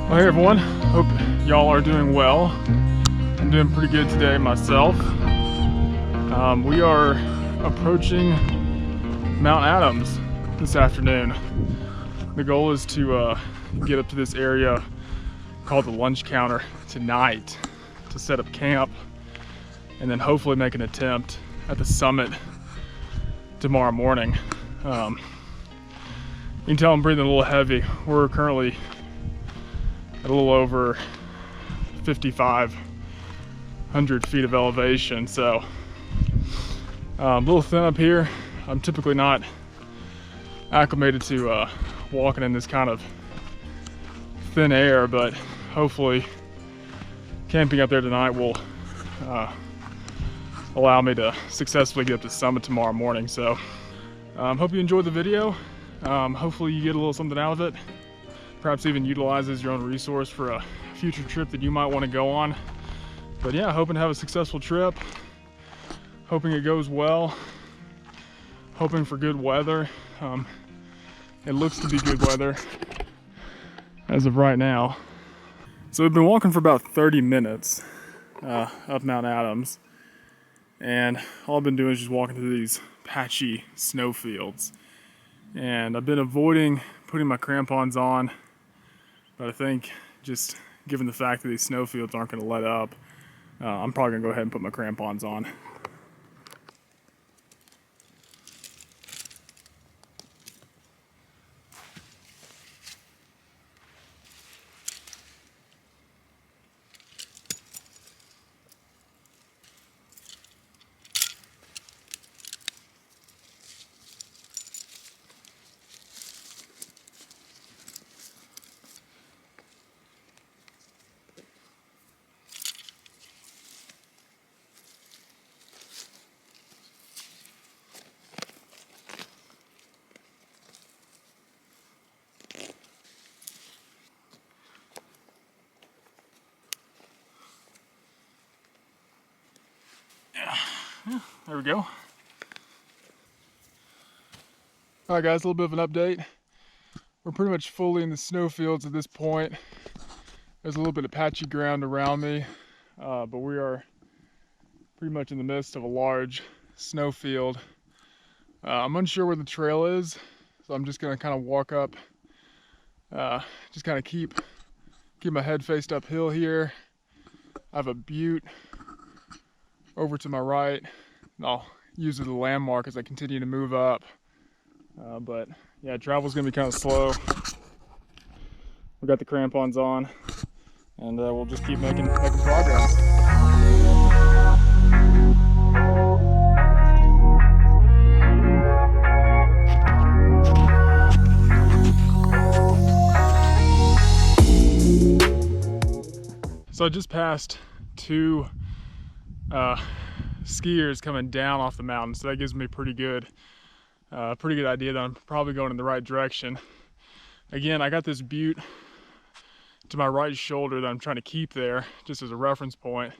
Well, hey everyone, hope y'all are doing well. I'm doing pretty good today myself. We are approaching Mount Adams this afternoon. The goal is to get up to this area called the lunch counter tonight to set up camp and then hopefully make an attempt at the summit tomorrow morning. You can tell I'm breathing a little heavy. We're currently at a little over 5,500 feet of elevation, so a little thin up here. I'm typically not acclimated to walking in this kind of thin air, but hopefully camping up there tonight will allow me to successfully get up to the summit tomorrow morning. So hope you enjoyed the video. Hopefully you get a little something out of it. Perhaps even utilizes your own resource for a future trip that you might want to go on. But yeah, hoping to have a successful trip. Hoping it goes well. Hoping for good weather. It looks to be good weather as of right now. So we've been walking for about 30 minutes up Mount Adams. And all I've been doing is just walking through these patchy snowfields. And I've been avoiding putting my crampons on. But I think just given the fact that these snowfields aren't going to let up, I'm probably going to go ahead and put my crampons on. Yeah, there we go. All right guys, a little bit of an update. We're pretty much fully in the snowfields at this point. There's a little bit of patchy ground around me, but we are pretty much in the midst of a large snowfield. I'm unsure where the trail is, so I'm just gonna kind of walk up, just kind of keep my head faced uphill here. I have a butte over to my right, and I'll use it as a landmark as I continue to move up. But yeah, travel's gonna be kind of slow. We got the crampons on, and we'll just keep making progress. So I just passed two skiers coming down off the mountain, so that gives me a pretty good idea that I'm probably going in the right direction. Again, I got this butte to my right shoulder that I'm trying to keep there just as a reference point,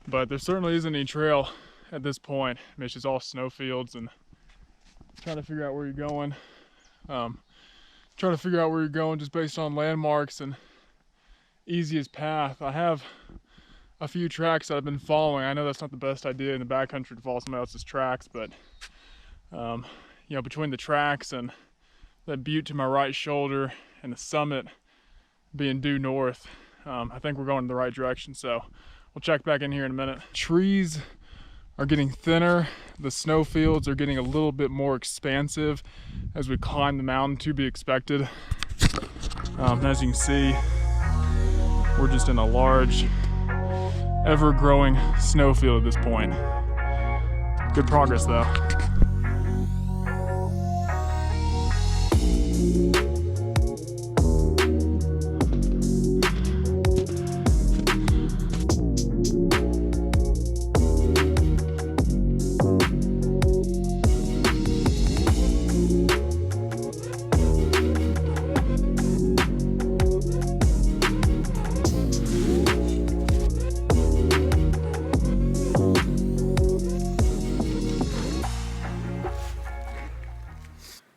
but there certainly isn't any trail at this point. I mean, it's just all snowfields, and trying to figure out where you're going. Just based on landmarks and easiest path. I have a few tracks that I've been following. I know that's not the best idea in the backcountry to follow somebody else's tracks, but you know, between the tracks and that butte to my right shoulder and the summit being due north, I think we're going in the right direction. So we'll check back in here in a minute. Trees are getting thinner. The snowfields are getting a little bit more expansive as we climb the mountain, to be expected. As you can see, we're just in a large, ever-growing snowfield at this point. Good progress though.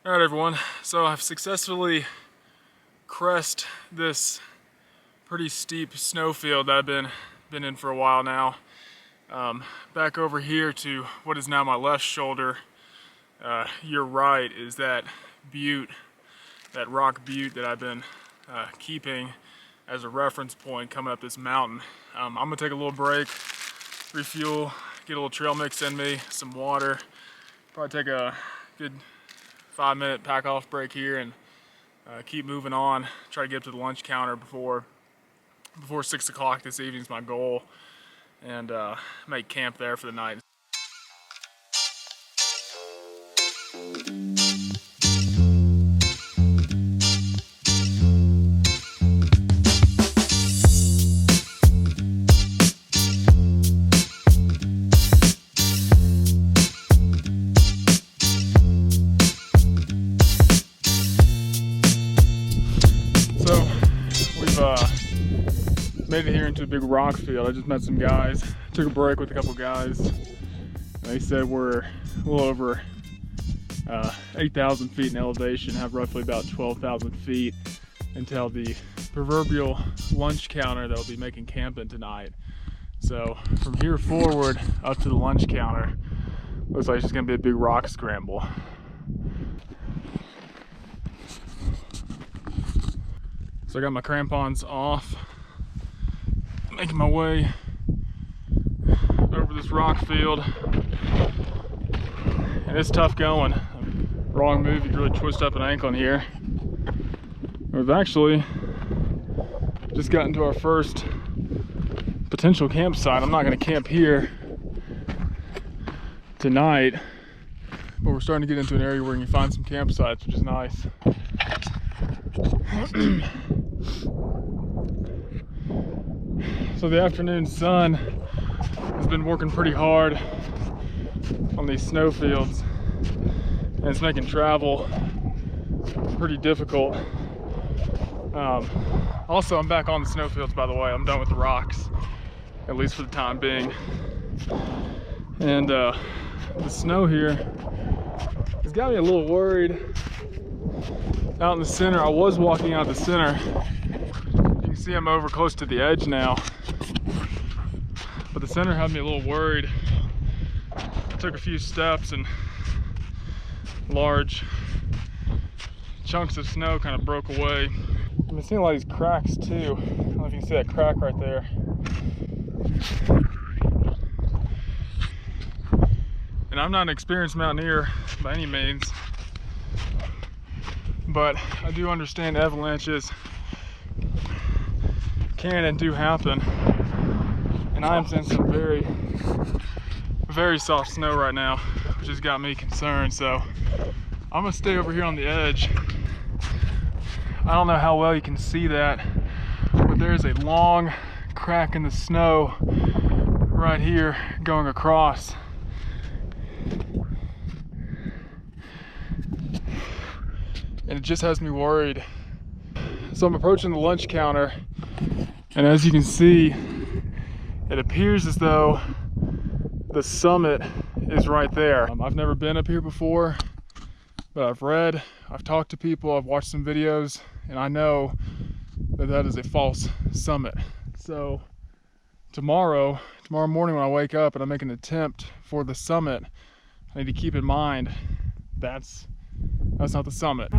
All right, everyone. So I've successfully crested this pretty steep snowfield that I've been in for a while now. Back over here to what is now my left shoulder. Your right is that butte, that rock butte that I've been keeping as a reference point coming up this mountain. I'm gonna take a little break, refuel, get a little trail mix in me, some water, probably take a good 5-minute pack off break here and keep moving on. Try to get up to the lunch counter before 6 o'clock this evening is my goal, and make camp there for the night. Made it here into a big rock field. I just met some guys, took a break with a couple guys. They said we're a little over 8,000 feet in elevation, have roughly about 12,000 feet until the proverbial lunch counter that will be making camp in tonight. So from here forward up to the lunch counter, looks like it's just gonna be a big rock scramble. So I got my crampons off, making my way over this rock field, and it's tough going. Wrong move, you could really twist up an ankle in here. We've actually just gotten to our first potential campsite. I'm not going to camp here tonight, but we're starting to get into an area where you can find some campsites, which is nice. So the afternoon sun has been working pretty hard on these snow fields, and it's making travel pretty difficult. Also, I'm back on the snow fields, by the way. I'm done with the rocks, at least for the time being. And the snow here has got me a little worried. Out in the center, I was walking out the center. You can see I'm over close to the edge now. But the center had me a little worried. I took a few steps and large chunks of snow kind of broke away. I'm seeing a lot of these cracks too. I don't know if you can see that crack right there. And I'm not an experienced mountaineer by any means, but I do understand avalanches can and do happen. And I am seeing some very, very soft snow right now, which has got me concerned. So I'm gonna stay over here on the edge. I don't know how well you can see that, but there's a long crack in the snow right here going across. And it just has me worried. So I'm approaching the lunch counter, and as you can see, it appears as though the summit is right there. I've never been up here before, but I've read, I've talked to people, I've watched some videos, and I know that that is a false summit. So tomorrow morning when I wake up and I make an attempt for the summit, I need to keep in mind that's not the summit.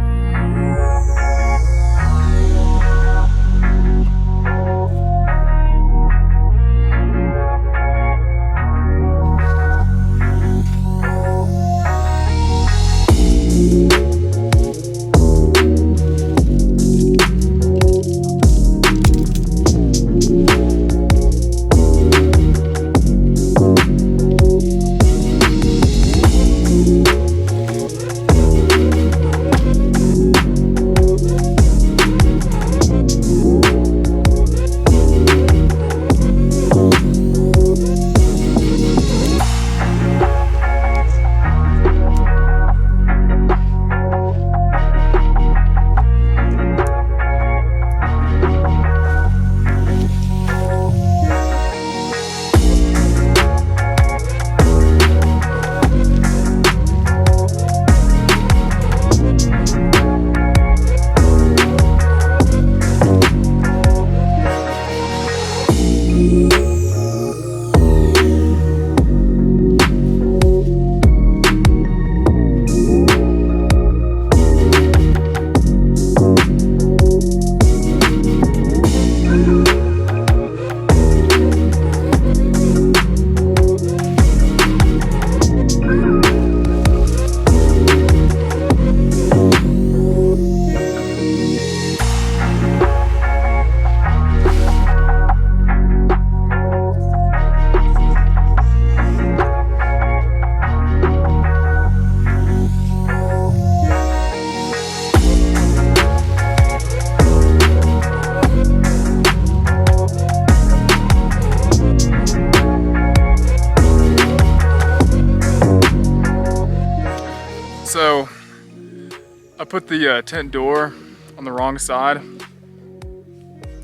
I put the tent door on the wrong side.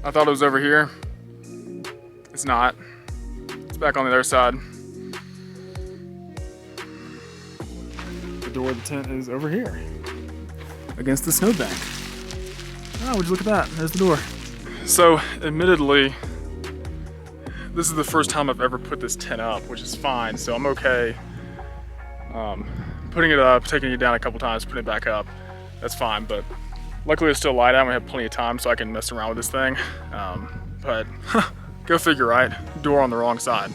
I thought it was over here. It's not. It's back on the other side. The door of the tent is over here, against the snowbank. Oh, would you look at that? There's the door. So, admittedly, this is the first time I've ever put this tent up, which is fine, so I'm okay putting it up, taking it down a couple times, putting it back up. That's fine, but luckily it's still light out and we have plenty of time so I can mess around with this thing. But go figure, right? Door on the wrong side.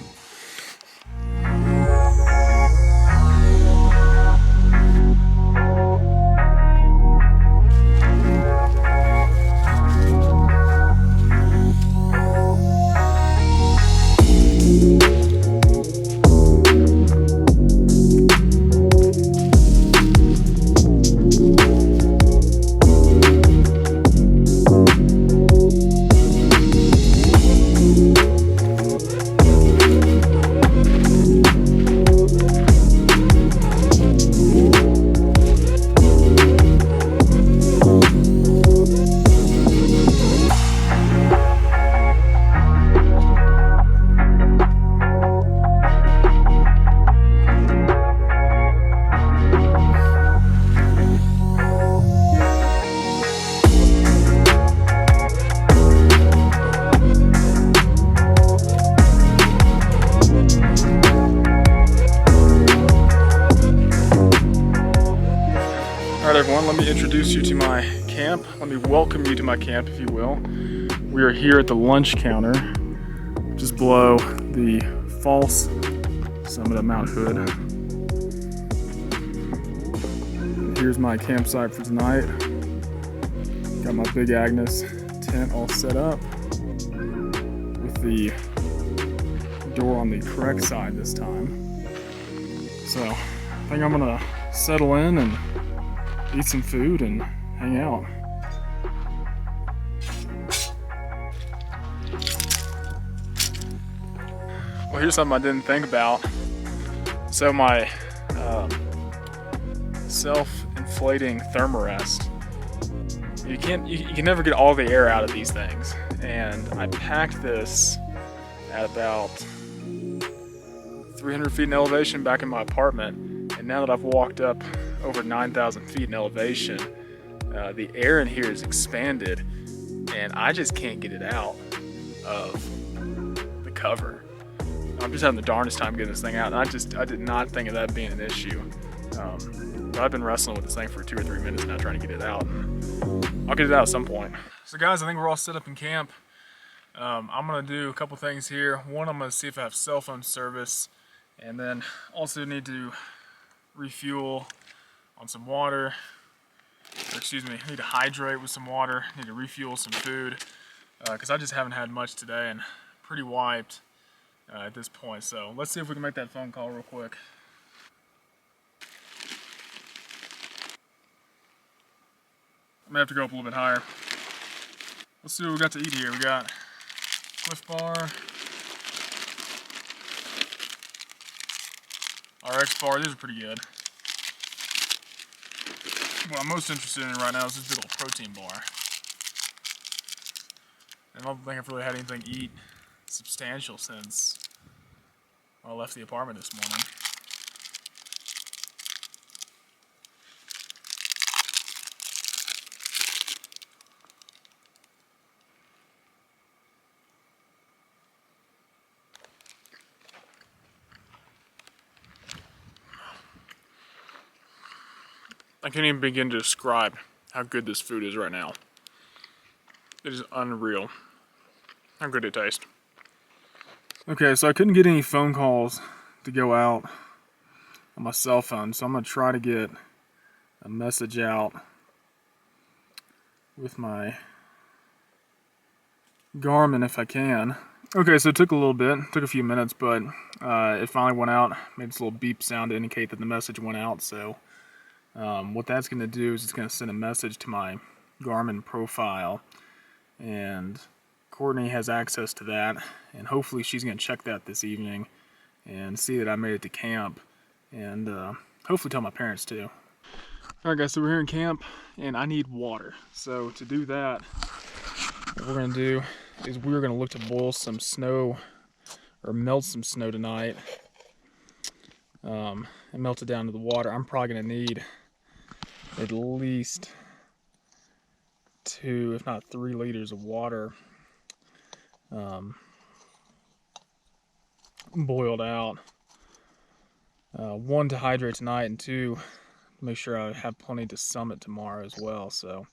All right, everyone, let me introduce you to my camp. Let me welcome you to my camp, if you will. We are here at the lunch counter, just below the false summit of Mount Hood. And here's my campsite for tonight. Got my Big Agnes tent all set up with the door on the correct side this time. So I think I'm gonna settle in and eat some food and hang out. Well, here's something I didn't think about. So my self-inflating thermarest, you can never get all the air out of these things. And I packed this at about 300 feet in elevation back in my apartment. And now that I've walked up over 9,000 feet in elevation, the air in here is expanded and I just can't get it out of the cover. I'm just having the darndest time getting this thing out, and I did not think of that being an issue. But I've been wrestling with this thing for 2 or 3 minutes now trying to get it out. I'll get it out at some point. So guys, I think we're all set up in camp. I'm gonna do a couple things here. One, I'm gonna see if I have cell phone service, and then also need to refuel on some water, or excuse me, I need to hydrate with some water, need to refuel some food, because I just haven't had much today and pretty wiped at this point. So let's see if we can make that phone call real quick. I'm gonna have to go up a little bit higher. Let's see what we got to eat here. We got Cliff Bar, RX Bar, these are pretty good. What I'm most interested in right now is this big old protein bar. And I don't think I've really had anything eat substantial since I left the apartment this morning. I can't even begin to describe how good this food is right now. It is unreal how good it tastes. Okay, so I couldn't get any phone calls to go out on my cell phone, so I'm gonna try to get a message out with my Garmin if I can. Okay, so it took a little bit, took a few minutes, but it finally went out. Made this little beep sound to indicate that the message went out. So what that's going to do is it's going to send a message to my Garmin profile, and Courtney has access to that, and hopefully she's going to check that this evening and see that I made it to camp, and hopefully tell my parents too. All right guys, so we're here in camp and I need water. So to do that, what we're gonna do is we're gonna look to boil some snow or melt some snow tonight and melt it down to the water. I'm probably gonna need at least 2, if not 3 liters of water boiled out. 1 to hydrate tonight, and 2 to make sure I have plenty to summit tomorrow as well. So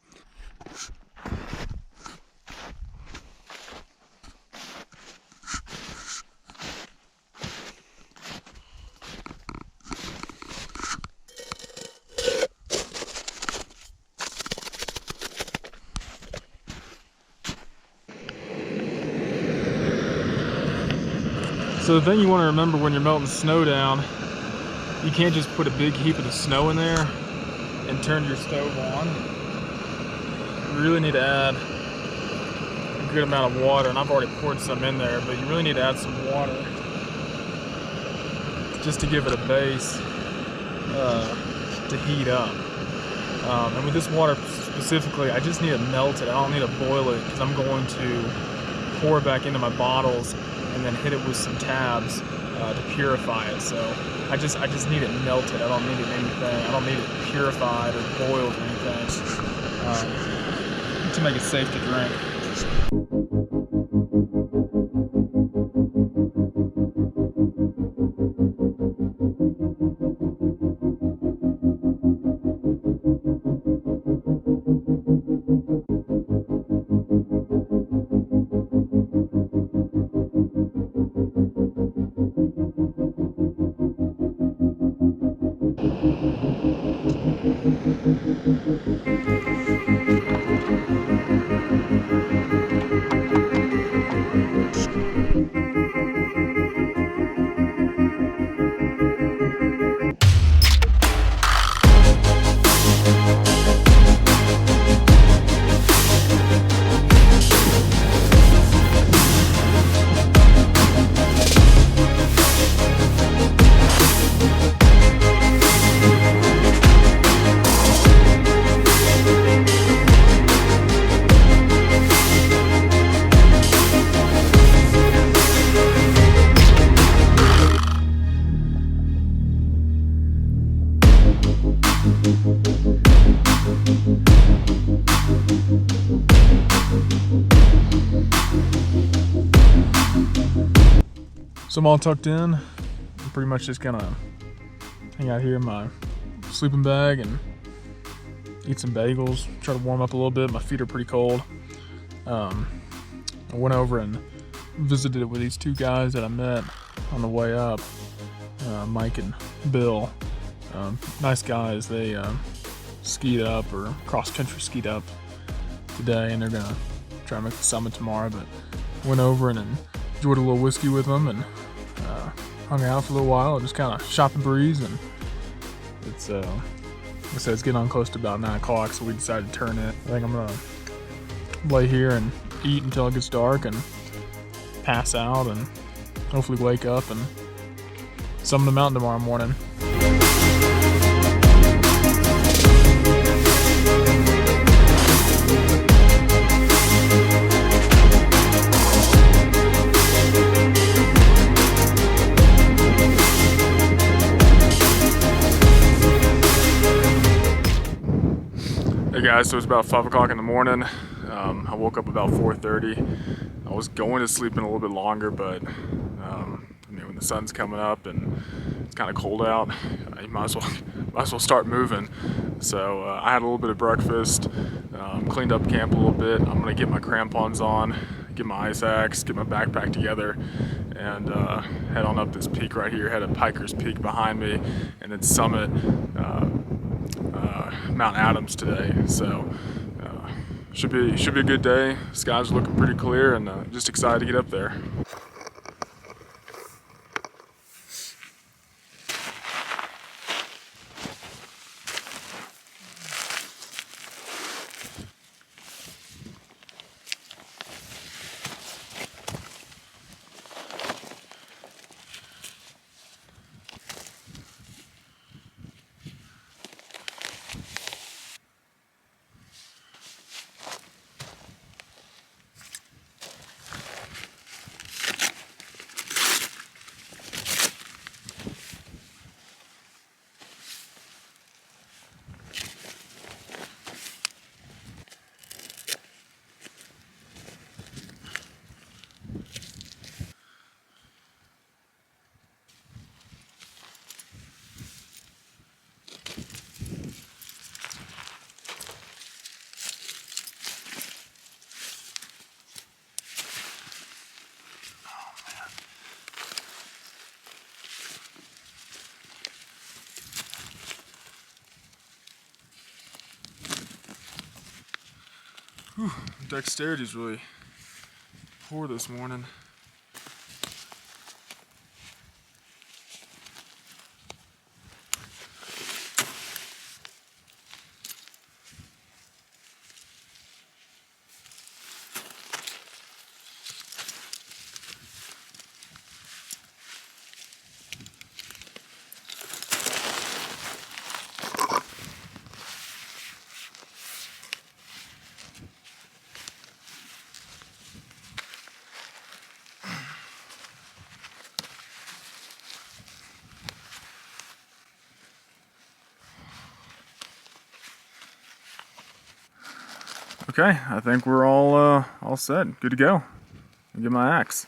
the thing you want to remember when you're melting snow down, you can't just put a big heap of the snow in there and turn your stove on. You really need to add a good amount of water, and I've already poured some in there, but you really need to add some water just to give it a base to heat up. And with this water specifically, I just need to melt it. I don't need to boil it, because I'm going to pour it back into my bottles and then hit it with some tabs to purify it. So I just need it melted. I don't need it anything. I don't need it purified or boiled or anything to make it safe to drink. So I'm all tucked in. I'm pretty much just gonna hang out here in my sleeping bag and eat some bagels, try to warm up a little bit. My feet are pretty cold. I went over and visited with these 2 guys that I met on the way up, Mike and Bill. Nice guys. They skied up, or cross-country skied up today, and they're gonna try to make the summit tomorrow. But went over and enjoyed a little whiskey with them and hung out for a little while and just kind of shot the breeze. And it's like I said, it's getting on close to about 9 o'clock, so we decided to turn in. I think I'm gonna lay here and eat until it gets dark and pass out and hopefully wake up and summit the mountain tomorrow morning. Hey guys, so it's about 5 o'clock in the morning. I woke up about 4:30. I was going to sleep in a little bit longer, but when the sun's coming up and it's kind of cold out, you might as well start moving. So I had a little bit of breakfast, cleaned up camp a little bit. I'm gonna get my crampons on, get my ice axe, get my backpack together, and head on up this peak right here. Head to Pikers Peak behind me, and then summit Mount Adams today. So should be a good day. Skies are looking pretty clear, and just excited to get up there. Whew, dexterity is really poor this morning. Okay, I think we're all set. Good to go. I'll get my axe.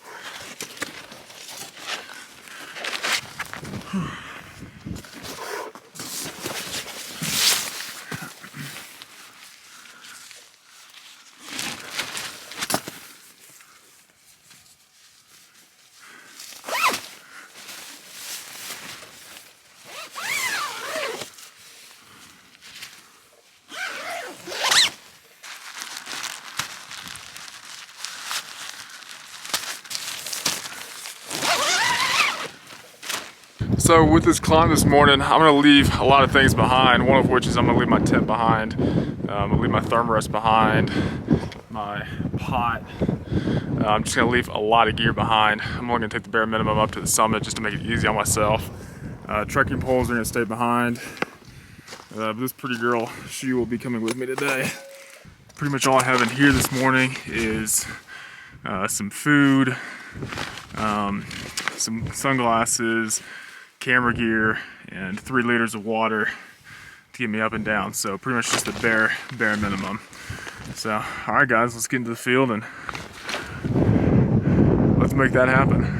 So with this climb this morning, I'm gonna leave a lot of things behind, one of which is I'm gonna leave my tent behind. I'm gonna leave my thermarest behind, my pot. I'm just gonna leave a lot of gear behind. I'm only gonna take the bare minimum up to the summit just to make it easy on myself. Trekking poles are gonna stay behind. But this pretty girl, she will be coming with me today. Pretty much all I have in here this morning is some food, some sunglasses, camera gear, and 3 liters of water to get me up and down. So pretty much just the bare minimum. So, all right guys, let's get into the field and let's make that happen.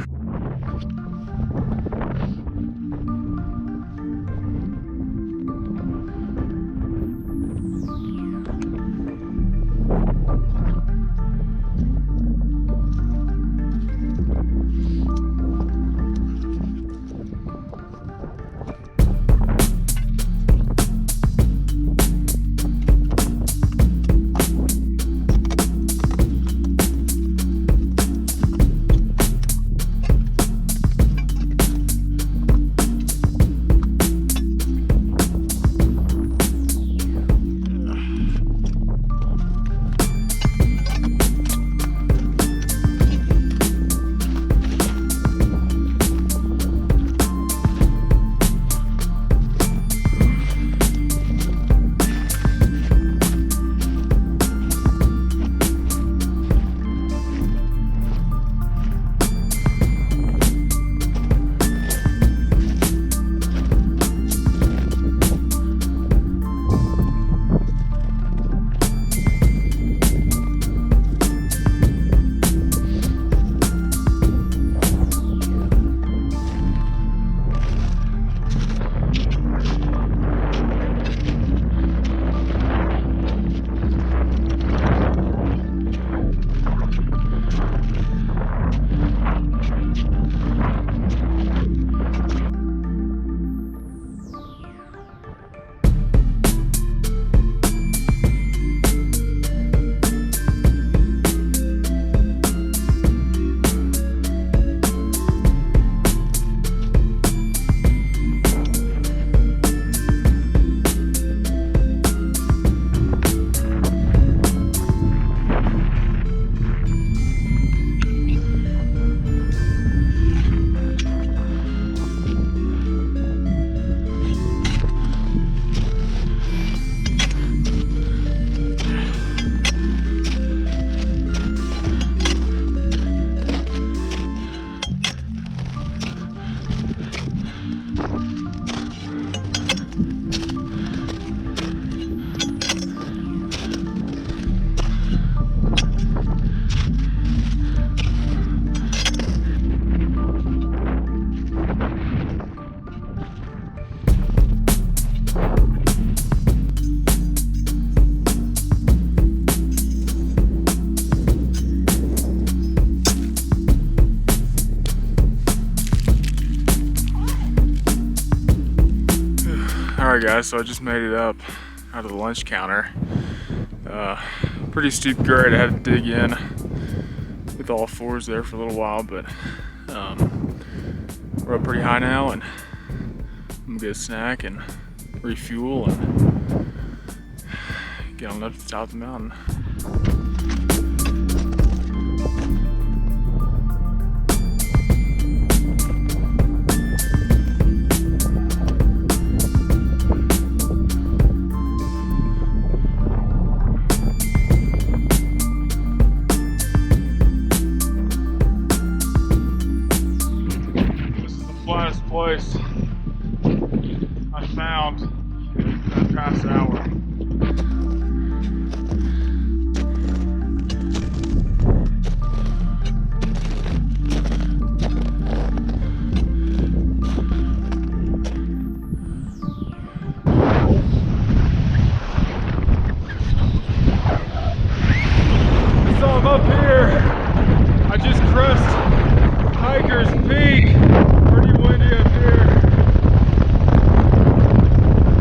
Alright guys, so I just made it up out of the lunch counter. Pretty Pretty steep grade. I had to dig in with all fours there for a little while, but we're up pretty high now, and I'm gonna get a snack and refuel and get on up to the top of the mountain. Flattest place I found in the past hour. So I'm up here. I just crossed Pikers Peak. Pretty windy up here.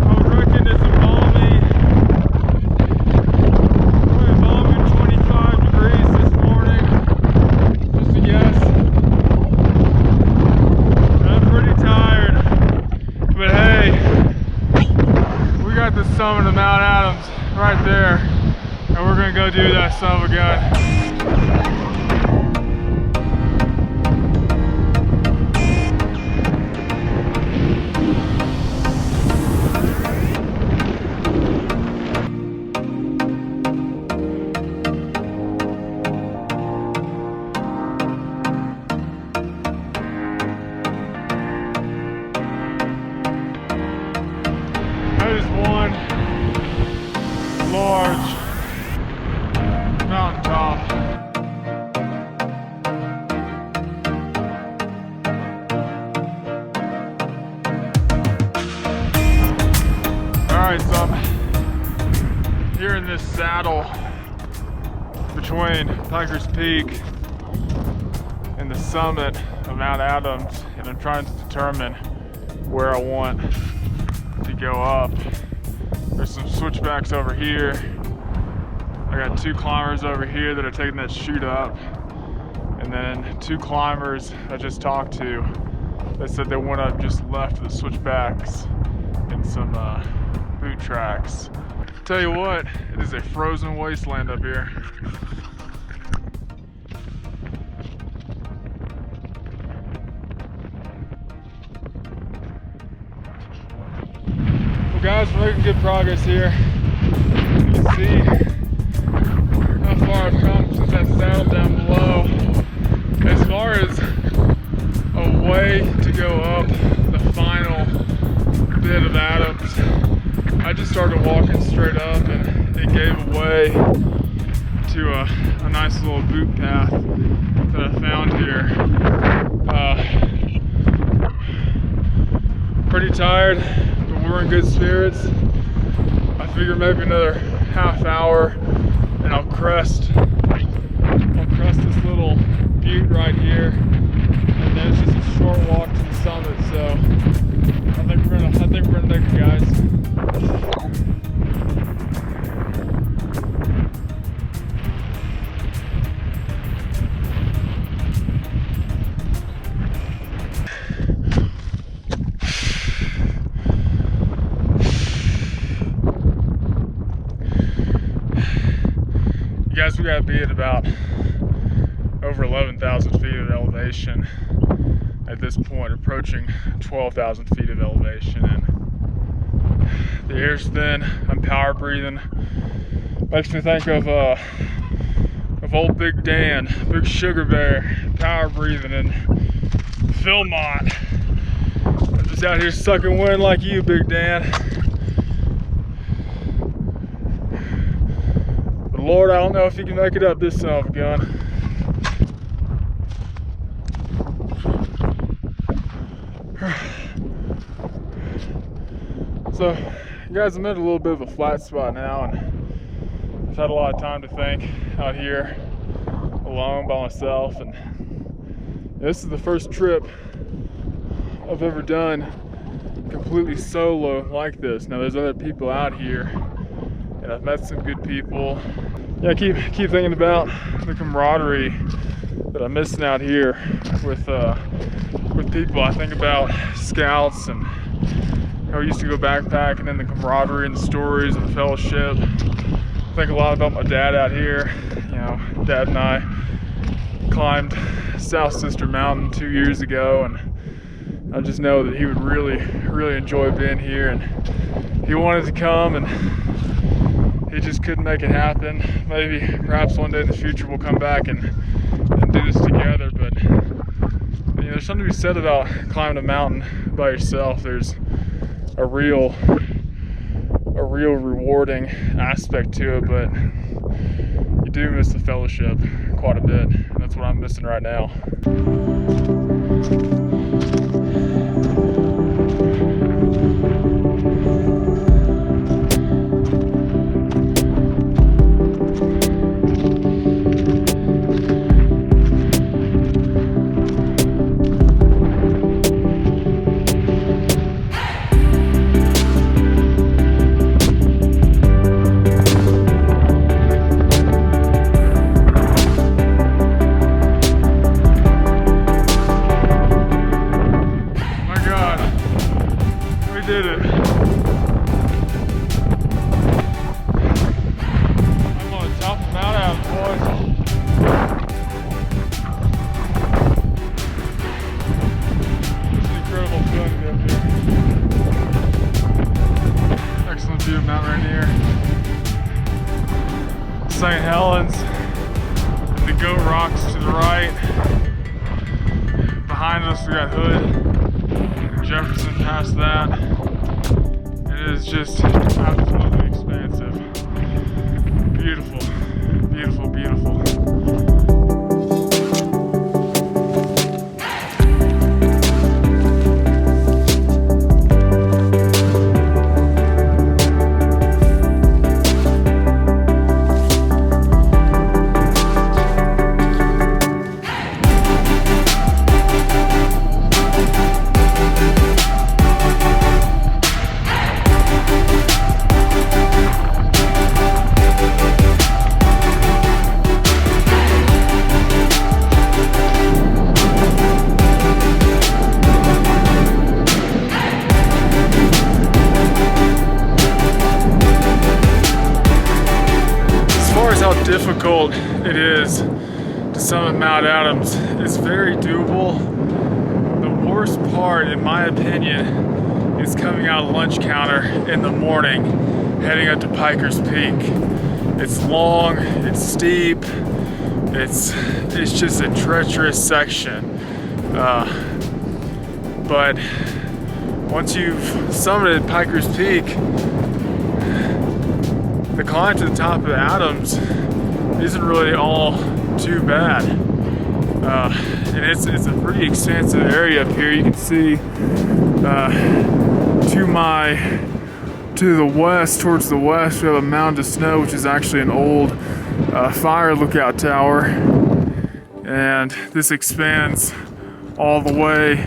I reckon it's a balmy, probably a balmy 25 degrees this morning. Just a guess. I'm pretty tired. But hey, we got the summit of Mount Adams right there. And we're gonna go do that son of a gun. One large mountaintop. Alright, so I'm here in this saddle between Pikers Peak and the summit of Mount Adams, and I'm trying to determine where I want to go up. There's some switchbacks over here. I got two climbers over here that are taking that chute up, and then two climbers I just talked to that said they went up just left of the switchbacks in some boot tracks. Tell you what, it is a frozen wasteland up here. Well guys, we're making good progress here. You can see how far I've come since that saddle down below. As far as a way to go up the final bit of Adams, I just started walking straight up and it gave way to a nice little boot path that I found here. Pretty tired, but we're in good spirits. I figure maybe another half hour and I'll crest this little butte right here, and then it's just a short walk to the summit. So I think we're gonna make it, guys. We gotta be at about over 11,000 feet of elevation at this point, approaching 12,000 feet of elevation, and the air's thin. I'm power breathing. Makes me think of old Big Dan, Big Sugar Bear, power breathing in Philmont. I'm just out here sucking wind like you, Big Dan. Lord, I don't know if you can make it up this son of a gun. So, guys, I'm at a little bit of a flat spot now, and I've had a lot of time to think out here alone by myself, and this is the first trip I've ever done completely solo like this. Now, there's other people out here, and I've met some good people. Yeah, I keep thinking about the camaraderie that I'm missing out here with people. I think about scouts and how we used to go backpacking, and the camaraderie and the stories and the fellowship. I think a lot about my dad out here. You know, Dad and I climbed South Sister Mountain 2 years ago, and I just know that he would really enjoy being here, and he wanted to come, and he just couldn't make it happen. Maybe, perhaps one day in the future we'll come back and do this together, but you know, there's something to be said about climbing a mountain by yourself. There's a real rewarding aspect to it, but you do miss the fellowship quite a bit, and that's what I'm missing right now. Did it. I'm on the top of Mount Adams, boys. It's an incredible feeling to be up here. Excellent view of Mount Rainier. St. Helens and the Goat Rocks to the right. Behind us we got Hood. Jefferson past that. It is just absolutely expansive. Beautiful, beautiful, beautiful. How difficult it is to summit Mount Adams is very doable. The worst part, in my opinion, is coming out of lunch counter in the morning, heading up to Pikers Peak. It's long, it's steep, it's just a treacherous section. But once you've summited Pikers Peak, the climb to the top of Adams isn't really all too bad. And it's a pretty expansive area up here. You can see to the west, towards the west, we have a mound of snow, which is actually an old fire lookout tower. And this expands all the way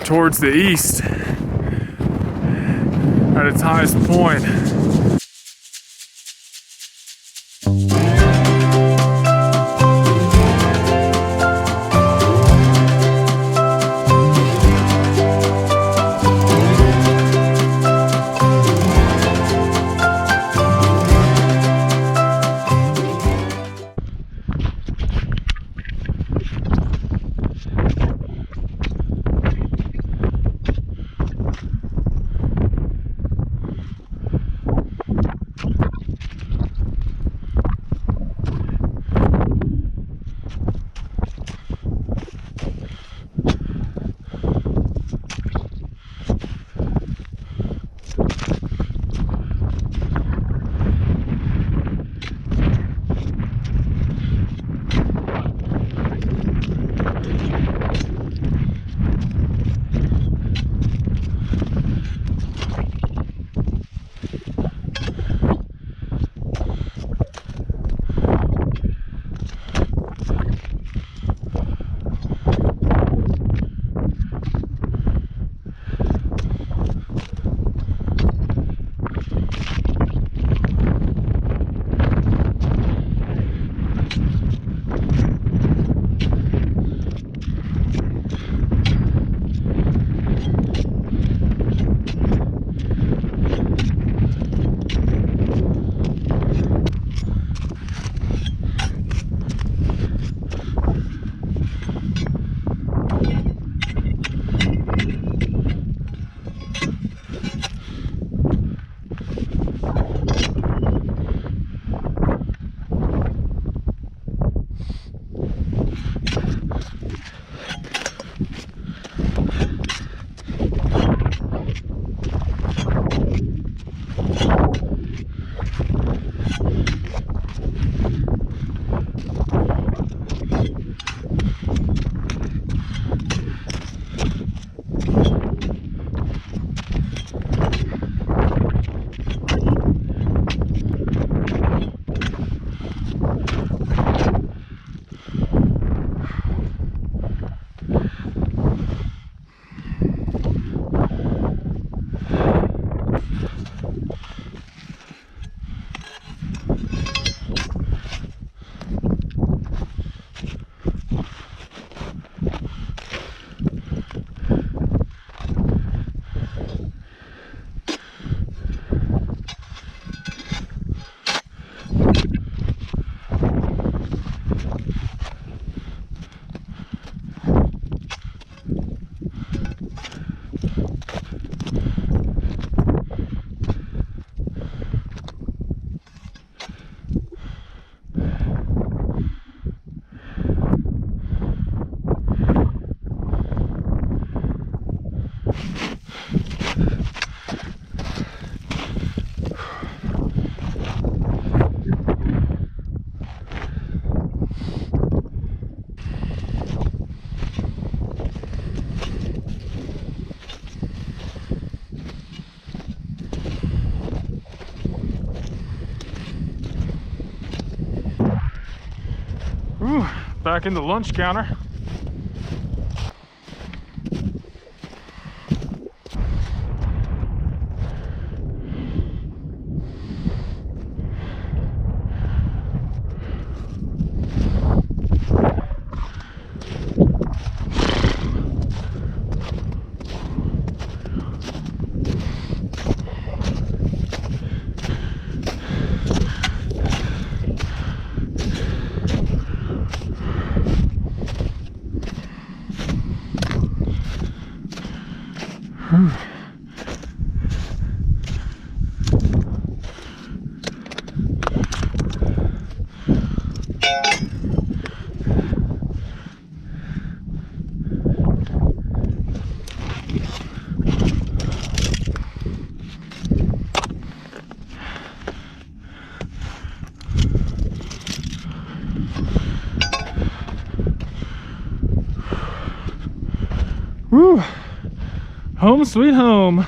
towards the east at its highest point. Whew, back in the lunch counter. Woo! Home sweet home.